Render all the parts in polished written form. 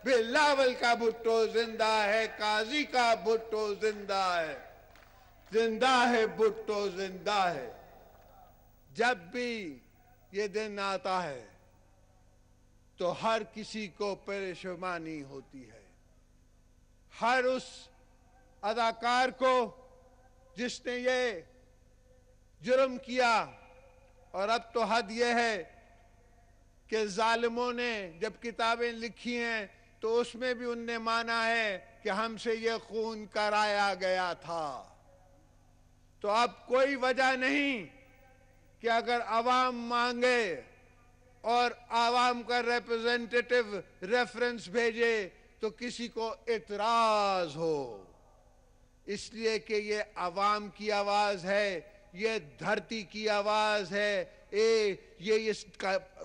بلاول کا بھٹو زندہ ہے، قاضی کا بھٹو زندہ ہے، زندہ ہے بھٹو زندہ ہے۔ جب بھی یہ دن آتا ہے تو ہر کسی کو پریشانی ہوتی ہے، ہر اس اداکار کو جس نے یہ جرم کیا۔ اور اب تو حد یہ ہے کہ ظالموں نے جب کتابیں لکھی ہیں تو اس میں بھی ان نے مانا ہے کہ ہم سے یہ خون کرایا گیا تھا۔ تو اب کوئی وجہ نہیں کہ اگر عوام مانگے اور عوام کا ریپرزینٹیٹو ریفرنس بھیجے تو کسی کو اعتراض ہو، اس لیے کہ یہ عوام کی آواز ہے، یہ دھرتی کی آواز ہے، یہ اس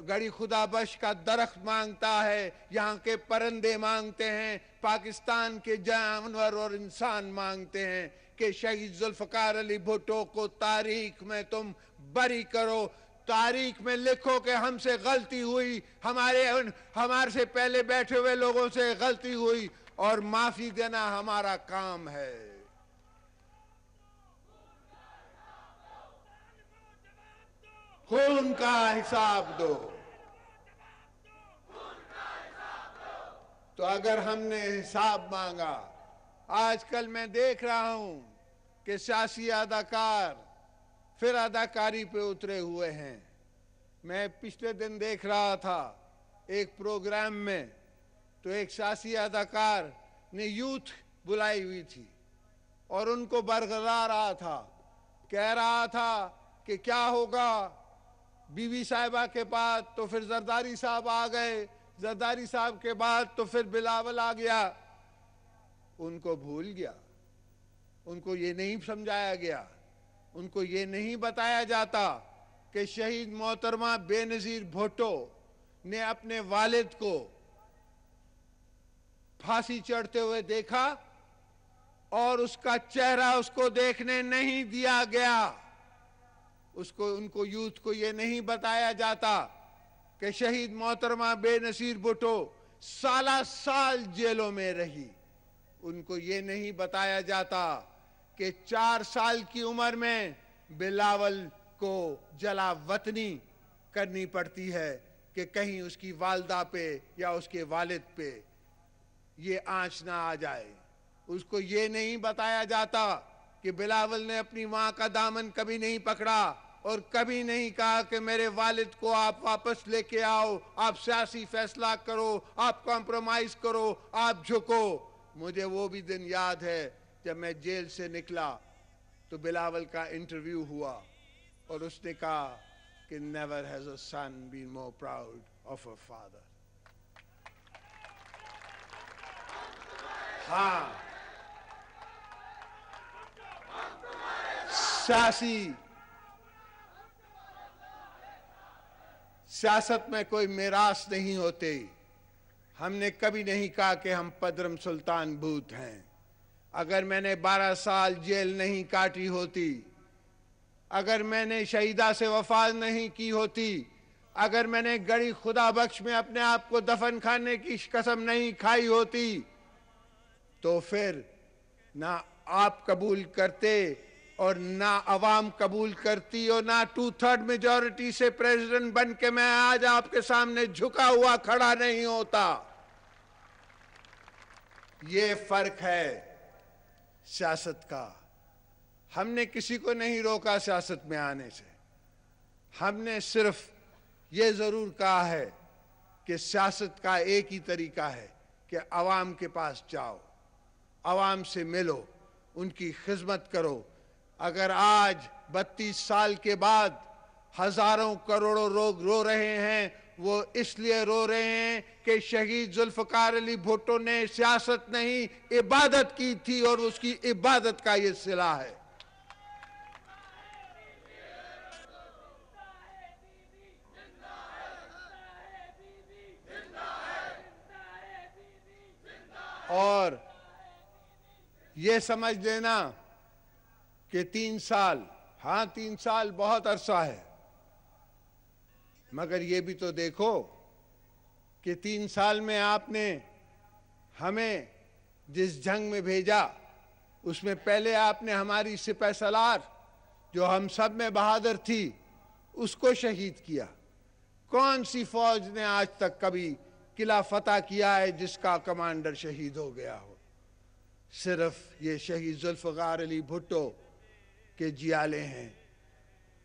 گڑی خدا بخش کا درخت مانگتا ہے، یہاں کے پرندے مانگتے ہیں، پاکستان کے جانور اور انسان مانگتے ہیں کہ شہید ذوالفقار علی بھٹو کو تاریخ میں تم بری کرو، تاریخ میں لکھو کہ ہم سے غلطی ہوئی، ہمارے سے پہلے بیٹھے ہوئے لوگوں سے غلطی ہوئی اور معافی دینا ہمارا کام ہے۔ خون کا حساب دو۔ تو اگر ہم نے حساب مانگا، آج کل میں دیکھ رہا ہوں کہ سیاسی اداکار پھر اداکاری پہ اترے ہوئے ہیں۔ میں پچھلے دن دیکھ رہا تھا ایک پروگرام میں، تو ایک سیاسی اداکار نے یوتھ بلائی ہوئی تھی اور ان کو برگزا رہا تھا، کہہ رہا تھا کہ کیا ہوگا بی بی صاحبہ کے بعد، تو پھر زرداری صاحب آ گئے، زرداری صاحب کے بعد تو پھر بلاول آ گیا۔ ان کو بھول گیا، ان کو یہ نہیں سمجھایا گیا، ان کو یہ نہیں بتایا جاتا کہ شہید محترمہ بے نظیر بھٹو نے اپنے والد کو پھانسی چڑھتے ہوئے دیکھا اور اس کا چہرہ اس کو دیکھنے نہیں دیا گیا۔ ان کو یوتھ کو یہ نہیں بتایا جاتا کہ شہید محترمہ بے نظیر بھٹو سالہ سال جیلوں میں رہی۔ ان کو یہ نہیں بتایا جاتا کہ 4 سال کی عمر میں بلاول کو جلا وطنی کرنی پڑتی ہے کہ کہیں اس کی والدہ پہ یا اس کے والد پہ یہ آنچ نہ آ جائے۔ اس کو یہ نہیں بتایا جاتا کہ بلاول نے اپنی ماں کا دامن کبھی نہیں پکڑا اور کبھی نہیں کہا کہ میرے والد کو آپ واپس لے کے آؤ، آپ سیاسی فیصلہ کرو، آپ کمپرومائز کرو، آپ جھکو۔ مجھے وہ بھی دن یاد ہے جب میں جیل سے نکلا تو بلاول کا انٹرویو ہوا اور اس نے کہا کہ never has a son been more proud of a father۔ ہاں، سیاست میں کوئی میراث نہیں ہوتے۔ ہم نے کبھی نہیں کہا کہ ہم پدرم سلطان بھوت ہیں۔ اگر میں نے 12 سال جیل نہیں کاٹی ہوتی، اگر میں نے شہیدہ سے وفات نہیں کی ہوتی، اگر میں نے گڑی خدا بخش میں اپنے آپ کو دفن کھانے کی قسم نہیں کھائی ہوتی، تو پھر نہ آپ قبول کرتے اور نہ عوام قبول کرتی اور نہ 2/3 میجورٹی سے پریزیڈنٹ بن کے میں آج آپ کے سامنے جھکا ہوا کھڑا نہیں ہوتا۔ یہ فرق ہے سیاست کا۔ ہم نے کسی کو نہیں روکا سیاست میں آنے سے، ہم نے صرف یہ ضرور کہا ہے کہ سیاست کا ایک ہی طریقہ ہے کہ عوام کے پاس جاؤ، عوام سے ملو، ان کی خدمت کرو۔ اگر آج 32 سال کے بعد ہزاروں کروڑوں لوگ رو رہے ہیں، وہ اس لیے رو رہے ہیں کہ شہید ذوالفقار علی بھٹو نے سیاست نہیں عبادت کی تھی اور اس کی عبادت کا یہ صلہ ہے۔ اور یہ سمجھ لینا کہ 3 سال، ہاں 3 سال بہت عرصہ ہے، مگر یہ بھی تو دیکھو کہ 3 سال میں آپ نے ہمیں جس جنگ میں بھیجا اس میں پہلے آپ نے ہماری سپہ سالار جو ہم سب میں بہادر تھی اس کو شہید کیا. کون سی فوج نے آج تک کبھی قلعہ فتح کیا ہے جس کا کمانڈر شہید ہو گیا ہو؟ صرف یہ شہید ذوالفقار علی بھٹو کے جیالے ہیں.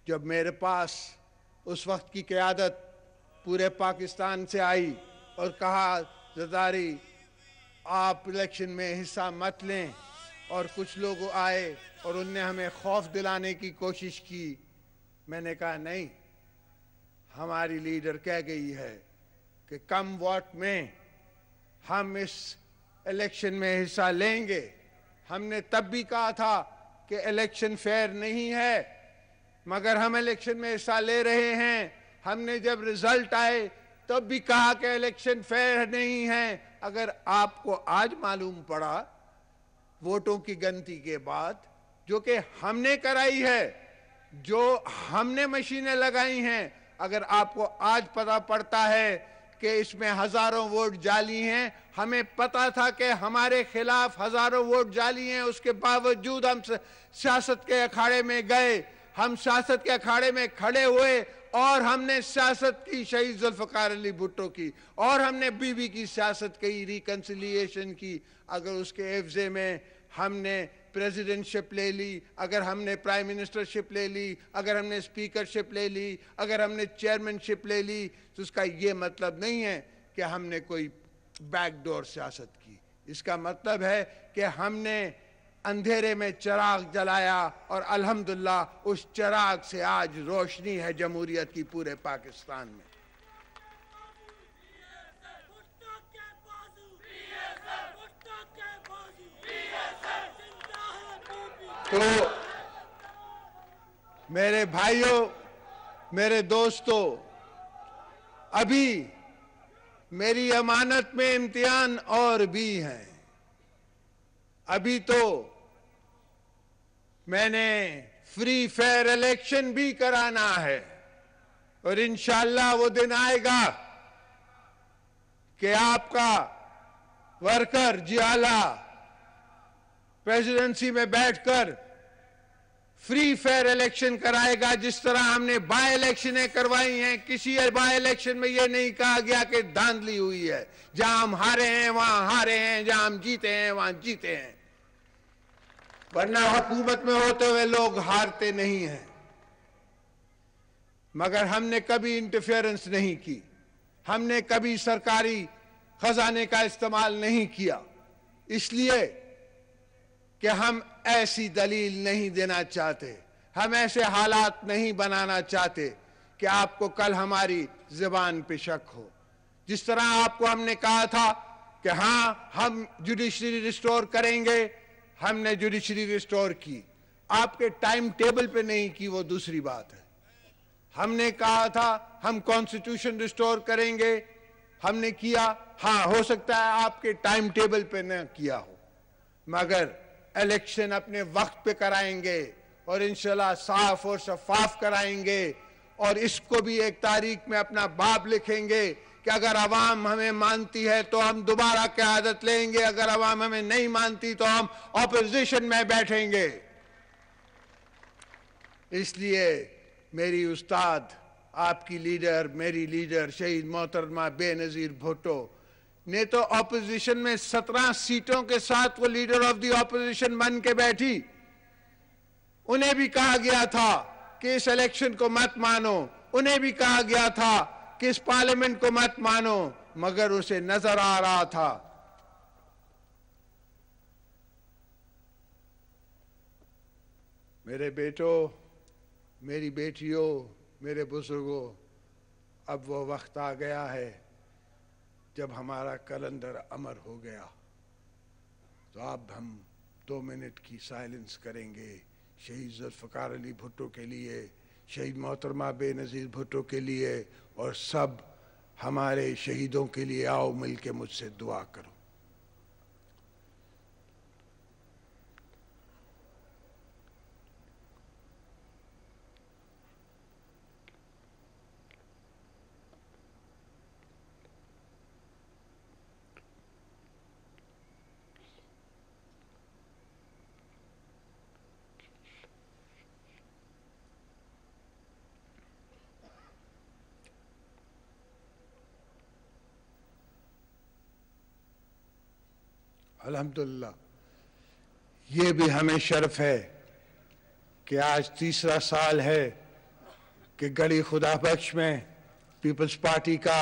جب میرے پاس اس وقت کی قیادت پورے پاکستان سے آئی اور کہا زرداری آپ الیکشن میں حصہ مت لیں، اور کچھ لوگ آئے اور ان نے ہمیں خوف دلانے کی کوشش کی، میں نے کہا نہیں، ہماری لیڈر کہہ گئی ہے کہ کم ووٹ میں ہم اس الیکشن میں حصہ لیں گے. ہم نے تب بھی کہا تھا کہ الیکشن فیئر نہیں ہے، مگر ہم الیکشن میں حصہ لے رہے ہیں. ہم نے جب رزلٹ آئے تب بھی کہا کہ الیکشن فیئر نہیں ہے. اگر آپ کو آج معلوم پڑا ووٹوں کی گنتی کے بعد، جو کہ ہم نے کرائی ہے، جو ہم نے مشینیں لگائی ہیں، اگر آپ کو آج پتہ پڑتا ہے کہ اس میں ہزاروں ووٹ جعلی ہیں، ہمیں پتا تھا کہ ہمارے خلاف ہزاروں ووٹ جعلی ہیں، اس کے باوجود ہم سیاست کے اکھاڑے میں گئے، ہم سیاست کے اکھاڑے میں کھڑے ہوئے اور ہم نے سیاست کی شہید ذوالفقار علی بھٹو کی، اور ہم نے بی بی کی سیاست کی، ریکنسیلیشن کی. اگر اس کے عوضے میں ہم نے پریزیڈنٹ شپ لے لی، اگر ہم نے پرائم منسٹر شپ لے لی، اگر ہم نے اسپیکر شپ لے لی، اگر ہم نے چیئرمین شپ لے لی، تو اس کا یہ مطلب نہیں ہے کہ ہم نے کوئی بیک ڈور سیاست کی. اس کا مطلب ہے کہ ہم نے اندھیرے میں چراغ جلایا، اور الحمدللہ اس چراغ سے آج روشنی ہے جمہوریت کی پورے پاکستان میں. تو میرے بھائیوں، میرے دوستوں، ابھی میری امانت میں امتحان اور بھی ہیں. ابھی تو میں نے فری فیئر الیکشن بھی کرانا ہے، اور انشاءاللہ وہ دن آئے گا کہ آپ کا ورکر جیالہ پریزیڈنسی میں بیٹھ کر فری فیئر الیکشن کرائے گا، جس طرح ہم نے بائی الیکشنیں کروائی ہیں. کسی بائی الیکشن میں یہ نہیں کہا گیا کہ دھاندلی ہوئی ہے. جہاں ہم ہارے ہیں وہاں ہارے ہیں، جہاں ہم جیتے ہیں وہاں جیتے ہیں. ورنہ حکومت میں ہوتے ہوئے لوگ ہارتے نہیں ہیں. مگر ہم نے کبھی انٹرفیئرنس نہیں کی، ہم نے کبھی سرکاری خزانے کا استعمال نہیں کیا، اس لیے کہ ہم ایسی دلیل نہیں دینا چاہتے، ہم ایسے حالات نہیں بنانا چاہتے کہ آپ کو کل ہماری زبان پہ شک ہو. جس طرح آپ کو ہم نے کہا تھا کہ ہاں ہم جوڈیشری ریسٹور کریں گے، ہم نے جوڈیشری ریسٹور کی. آپ کے ٹائم ٹیبل پہ نہیں کی، وہ دوسری بات ہے. ہم نے کہا تھا ہم کانسٹیٹیوشن ریسٹور کریں گے، ہم نے کیا. ہاں ہو سکتا ہے آپ کے ٹائم ٹیبل پہ نہ کیا ہو، مگر الیکشن اپنے وقت پہ کرائیں گے، اور انشاءاللہ صاف اور شفاف کرائیں گے. اور اس کو بھی ایک تاریخ میں اپنا باب لکھیں گے کہ اگر عوام ہمیں مانتی ہے تو ہم دوبارہ قیادت لیں گے، اگر عوام ہمیں نہیں مانتی تو ہم اپوزیشن میں بیٹھیں گے. اس لیے میری استاد، آپ کی لیڈر، میری لیڈر شہید محترمہ بے نظیر بھٹو نے تو اپوزیشن میں 17 سیٹوں کے ساتھ وہ لیڈر آف دی اپوزیشن بن کے بیٹھی. انہیں بھی کہا گیا تھا کہ اس الیکشن کو مت مانو، انہیں بھی کہا گیا تھا کہ اس پارلیمنٹ کو مت مانو، مگر اسے نظر آ رہا تھا. میرے بیٹوں، میری بیٹیوں، میرے بزرگوں، اب وہ وقت آ گیا ہے جب ہمارا کیلنڈر امر ہو گیا. تو اب ہم 2 منٹ کی سائلنس کریں گے شہید ذوالفقار علی بھٹو کے لیے، شہید محترمہ بے نظیر بھٹو کے لیے، اور سب ہمارے شہیدوں کے لیے. آؤ مل کے مجھ سے دعا کرو. الحمدللہ یہ بھی ہمیں شرف ہے کہ آج تیسرا سال ہے کہ گڑھی خدا بخش میں پیپلز پارٹی کا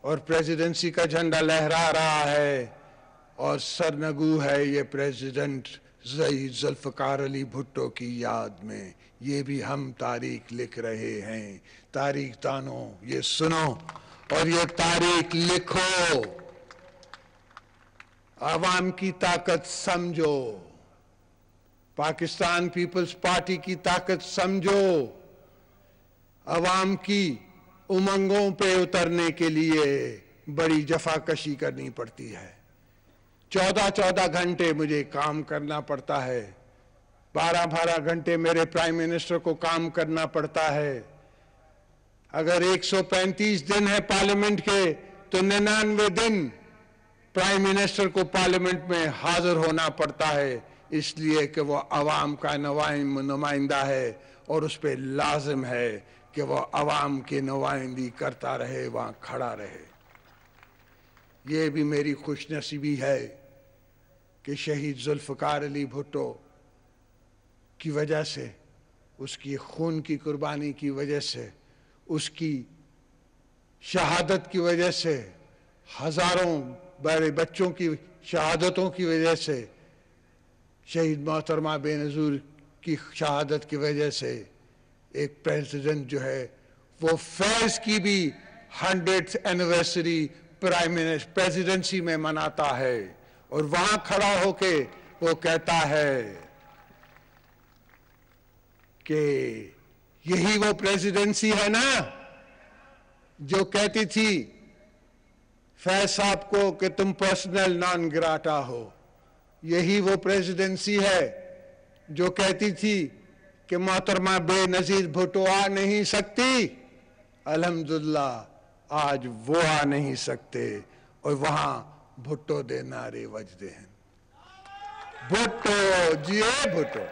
اور پریزیڈنسی کا جھنڈا لہرا رہا ہے، اور سرنگو ہے یہ پریزیڈنٹ شہید ذوالفقار علی بھٹو کی یاد میں۔ یہ بھی ہم تاریخ لکھ رہے ہیں۔ تاریخ دانوں یہ سنو اور یہ تاریخ لکھو، عوام کی طاقت سمجھو، پاکستان پیپلز پارٹی کی طاقت سمجھو۔ عوام کی امنگوں پہ اترنے کے لیے بڑی جفاکشی کرنی پڑتی ہے۔ 14 گھنٹے مجھے کام کرنا پڑتا ہے، 12 گھنٹے میرے پرائم منسٹر کو کام کرنا پڑتا ہے۔ اگر 135 دن ہے پارلیمنٹ کے تو 99 دن پرائم منسٹر کو پارلیمنٹ میں حاضر ہونا پڑتا ہے، اس لیے کہ وہ عوام کا نمائندہ ہے اور اس پہ لازم ہے کہ وہ عوام کی نمائندگی کرتا رہے، وہاں کھڑا رہے۔ یہ بھی میری خوش نصیبی ہے کہ شہید ذوالفقار علی بھٹو کی وجہ سے، اس کی خون کی قربانی کی وجہ سے، اس کی شہادت کی وجہ سے، ہزاروں بڑے بچوں کی شہادتوں کی وجہ سے، شہید محترمہ بے نظیر کی شہادت کی وجہ سے ایک پریزیڈنٹ جو ہے وہ فیض کی بھی 100th اینیورسری پریزیڈنسی میں مناتا ہے، اور وہاں کھڑا ہو کے وہ کہتا ہے کہ یہی وہ پریزیڈنسی ہے نا جو کہتی تھی فیض صاحب کو کہ تم پرسنل نان گراٹا ہو، یہی وہ پریزیڈنسی ہے جو کہتی تھی کہ محترمہ بے نظیر بھٹو آ نہیں سکتی۔ الحمدللہ آج وہ آ نہیں سکتے، اور وہاں بھٹو دے نعرے وجدے ہیں، بھٹو جیے بھٹو۔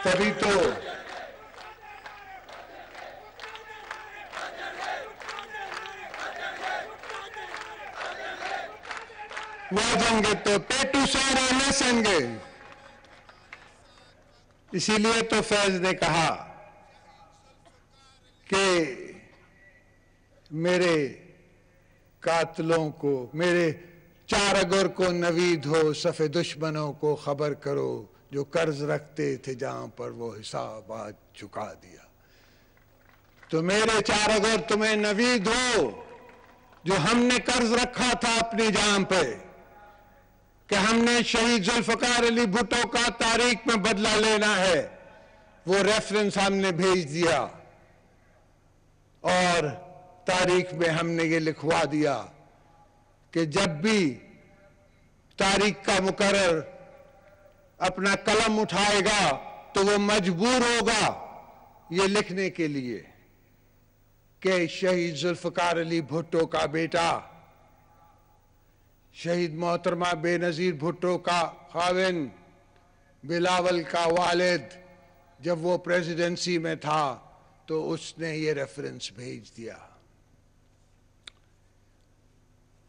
تبھی تو واجیں گے تو پیٹو سارے نسیں گے۔ اسی لیے تو فیض نے کہا کہ میرے قاتلوں کو، میرے چارگر کو نوید ہو، صف دشمنوں کو خبر کرو، جو قرض رکھتے تھے جہاں پر وہ حساب آج چکا دیا۔ تو میرے چارگر تمہیں نوید ہو، جو ہم نے قرض رکھا تھا اپنی جان پہ، کہ ہم نے شہید ذوالفقار علی بھٹو کا تاریخ میں بدلہ لینا ہے، وہ ریفرنس ہم نے بھیج دیا، اور تاریخ میں ہم نے یہ لکھوا دیا کہ جب بھی تاریخ کا مقرر اپنا قلم اٹھائے گا تو وہ مجبور ہوگا یہ لکھنے کے لیے کہ شہید ذوالفقار علی بھٹو کا بیٹا، شہید محترمہ بے نظیر بھٹو کا خاوند، بلاول کا والد، جب وہ پریزیڈنسی میں تھا تو اس نے یہ ریفرنس بھیج دیا۔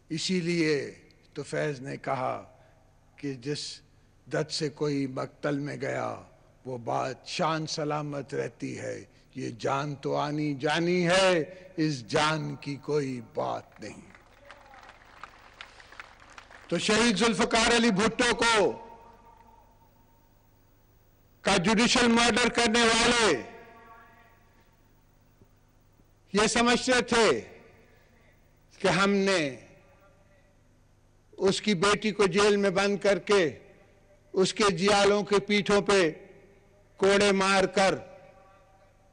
اسی لیے تو فیض نے کہا کہ جس دت سے کوئی مقتل میں گیا وہ بات شان سلامت رہتی ہے، یہ جان تو آنی جانی ہے، اس جان کی کوئی بات نہیں۔ تو شہید ذوالفقار علی بھٹو کو کا جوڈیشل مرڈر کرنے والے یہ سمجھتے تھے کہ ہم نے اس کی بیٹی کو جیل میں بند کر کے اس کے جیالوں کے پیٹھوں پہ کوڑے مار کر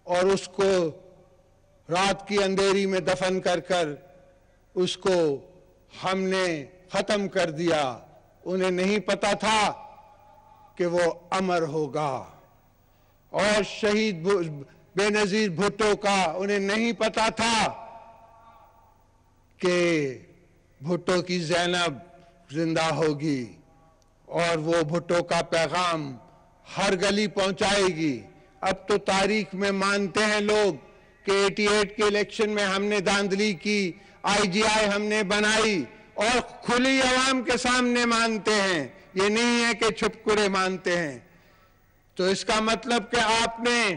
اور اس کو رات کی اندھیری میں دفن کر کر اس کو ہم نے ختم کر دیا۔ انہیں نہیں پتا تھا کہ وہ امر ہوگا، اور شہید بے نظیر بھٹو کا انہیں نہیں پتا تھا کہ بھٹو کی زینب زندہ ہوگی، اور وہ بھٹو کا پیغام ہر گلی پہنچائے گی، اب تو تاریخ میں مانتے ہیں لوگ کہ 88 کے الیکشن میں ہم نے دھاندلی کی، IGI ہم نے بنائی، اور کھلی عوام کے سامنے مانتے ہیں، یہ نہیں ہے کہ چھپ کرے مانتے ہیں۔ تو اس کا مطلب کہ آپ نے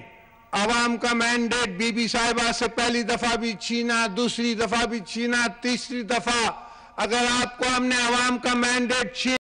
عوام کا مینڈیٹ بی بی صاحبہ سے پہلی دفعہ بھی چھینا، دوسری دفعہ بھی چھینا، تیسری دفعہ اگر آپ کو ہم نے عوام کا مینڈیٹ چھینا